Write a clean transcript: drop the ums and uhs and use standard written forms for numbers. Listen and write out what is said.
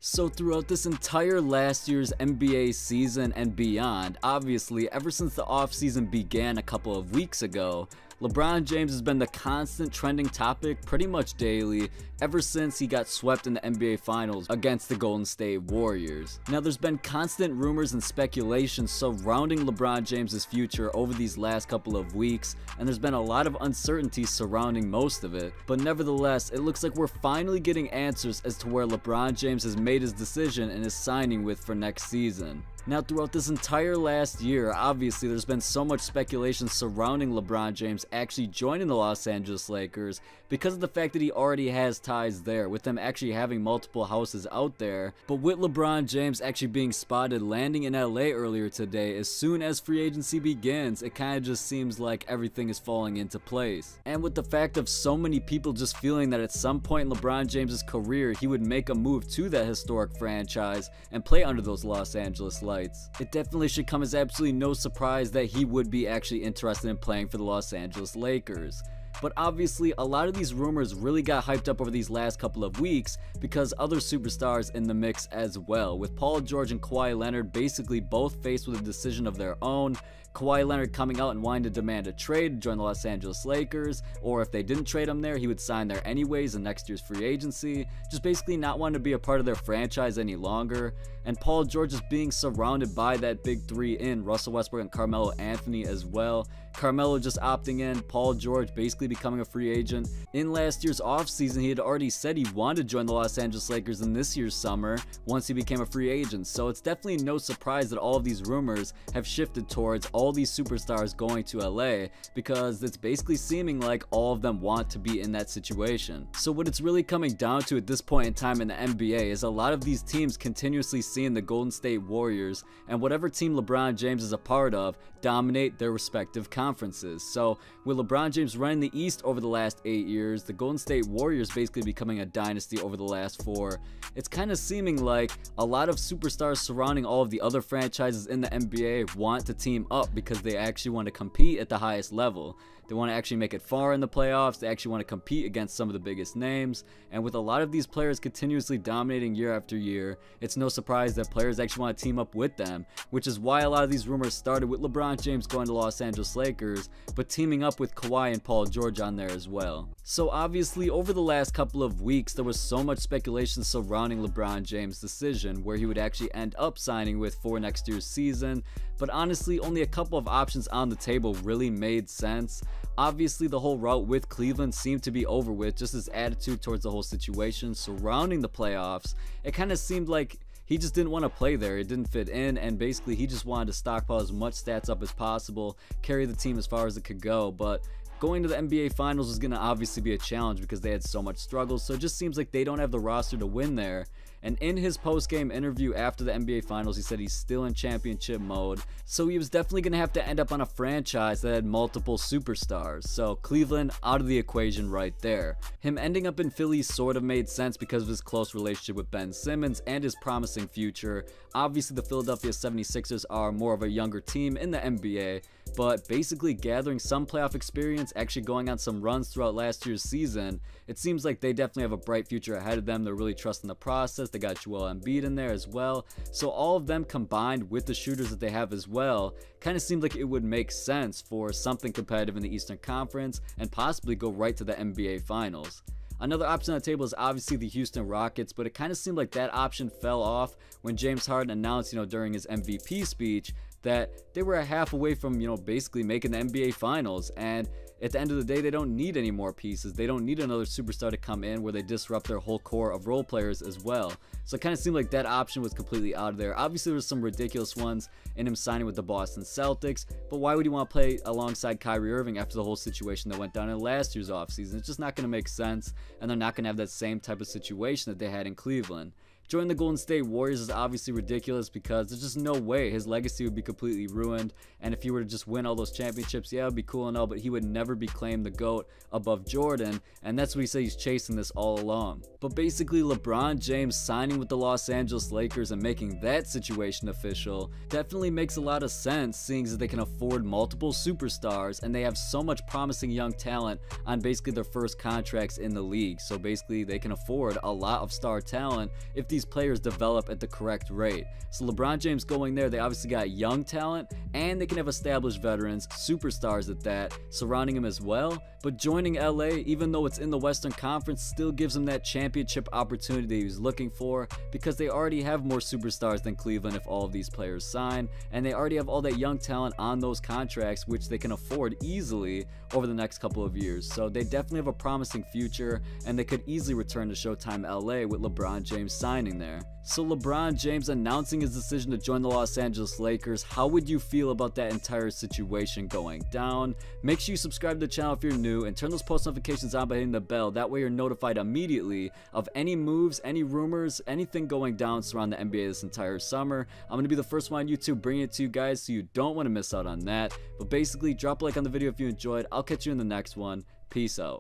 So throughout this entire last year's NBA season and beyond, obviously ever since the offseason began a couple of weeks ago, LeBron James has been the constant trending topic pretty much daily ever since he got swept in the NBA Finals against the Golden State Warriors. Now there's been constant rumors and speculation surrounding LeBron James' future over these last couple of weeks, and there's been a lot of uncertainty surrounding most of it. But nevertheless, it looks like we're finally getting answers as to where LeBron James has made his decision and is signing with for next season. Now throughout this entire last year, obviously there's been so much speculation surrounding LeBron James actually joining the Los Angeles Lakers because of the fact that he already has ties there, with them actually having multiple houses out there. But with LeBron James actually being spotted landing in LA earlier today, as soon as free agency begins, it kind of just seems like everything is falling into place. And with the fact of so many people just feeling that at some point in LeBron James' career he would make a move to that historic franchise and play under those Los Angeles lights, it definitely should come as absolutely no surprise that he would be actually interested in playing for the Los Angeles Lakers. But obviously a lot of these rumors really got hyped up over these last couple of weeks because other superstars in the mix as well, with Paul George and Kawhi Leonard basically both faced with a decision of their own. Kawhi Leonard coming out and wanting to demand a trade to join the Los Angeles Lakers, or if they didn't trade him there, he would sign there anyways in next year's free agency, just basically not wanting to be a part of their franchise any longer. And Paul George is being surrounded by that big three in Russell Westbrook and Carmelo Anthony as well. Carmelo just opting in, Paul George basically becoming a free agent. In last year's offseason, he had already said he wanted to join the Los Angeles Lakers in this year's summer once he became a free agent. So it's definitely no surprise that all of these rumors have shifted towards all these superstars going to LA, because it's basically seeming like all of them want to be in that situation. So what it's really coming down to at this point in time in the NBA is a lot of these teams continuously seeing the Golden State Warriors and whatever team LeBron James is a part of dominate their respective conferences. So with LeBron James running the East over the last 8 years, the Golden State Warriors basically becoming a dynasty over the last 4, it's kind of seeming like a lot of superstars surrounding all of the other franchises in the NBA want to team up because they actually want to compete at the highest level. They want to actually make it far in the playoffs. They actually want to compete against some of the biggest names. And with a lot of these players continuously dominating year after year, it's no surprise that players actually want to team up with them, which is why a lot of these rumors started with LeBron James going to Los Angeles Lakers, but teaming up with Kawhi and Paul George on there as well. So obviously over the last couple of weeks, there was so much speculation surrounding LeBron James' decision where he would actually end up signing with for next year's season, but honestly only a couple of options on the table really made sense. Obviously the whole route with Cleveland seemed to be over with, just his attitude towards the whole situation surrounding the playoffs. It kind of seemed like he just didn't want to play there. It didn't fit in, and basically he just wanted to stockpile as much stats up as possible, carry the team as far as it could go. But going to the NBA Finals was going to obviously be a challenge because they had so much struggles, so it just seems like they don't have the roster to win there. And in his post-game interview after the NBA Finals, he said he's still in championship mode, so he was definitely going to have to end up on a franchise that had multiple superstars. So Cleveland out of the equation right there. Him ending up in Philly sort of made sense because of his close relationship with Ben Simmons and his promising future. Obviously the Philadelphia 76ers are more of a younger team in the NBA, but basically gathering some playoff experience, actually going on some runs throughout last year's season, it seems like they definitely have a bright future ahead of them. They're really trusting the process. They got Joel Embiid in there as well. So all of them combined with the shooters that they have as well, kind of seemed like it would make sense for something competitive in the Eastern Conference and possibly go right to the NBA Finals. Another option on the table is obviously the Houston Rockets, but it kind of seemed like that option fell off when James Harden announced, during his MVP speech that they were a half away from, basically making the NBA Finals. And at the end of the day, they don't need any more pieces. They don't need another superstar to come in where they disrupt their whole core of role players as well. So it kind of seemed like that option was completely out of there. Obviously, there was some ridiculous ones in him signing with the Boston Celtics, but why would you want to play alongside Kyrie Irving after the whole situation that went down in last year's offseason? It's just not going to make sense, and they're not going to have that same type of situation that they had in Cleveland. Joining the Golden State Warriors is obviously ridiculous because there's just no way his legacy would be completely ruined, and if he were to just win all those championships, yeah, it would be cool and all, but he would never be claimed the GOAT above Jordan, and that's what he said he's chasing this all along. But basically LeBron James signing with the Los Angeles Lakers and making that situation official definitely makes a lot of sense, seeing as they can afford multiple superstars and they have so much promising young talent on basically their first contracts in the league. So basically they can afford a lot of star talent if these these players develop at the correct rate. So LeBron James going there, they obviously got young talent, and they can have established veterans, superstars at that, surrounding him as well. But joining LA, even though it's in the Western Conference, still gives him that championship opportunity he's looking for, because they already have more superstars than Cleveland if all of these players sign, and they already have all that young talent on those contracts, which they can afford easily over the next couple of years. So they definitely have a promising future, and they could easily return to Showtime LA with LeBron James signing there. So LeBron James announcing his decision to join the Los Angeles Lakers, how would you feel about that entire situation going down? Make sure you subscribe to the channel if you're new, and turn those post notifications on by hitting the bell. That way you're notified immediately of any moves, any rumors, anything going down surrounding the NBA this entire summer. I'm going to be the first one on YouTube bringing it to you guys, so you don't want to miss out on that. But basically, drop a like on the video if you enjoyed. I'll catch you in the next one. Peace out.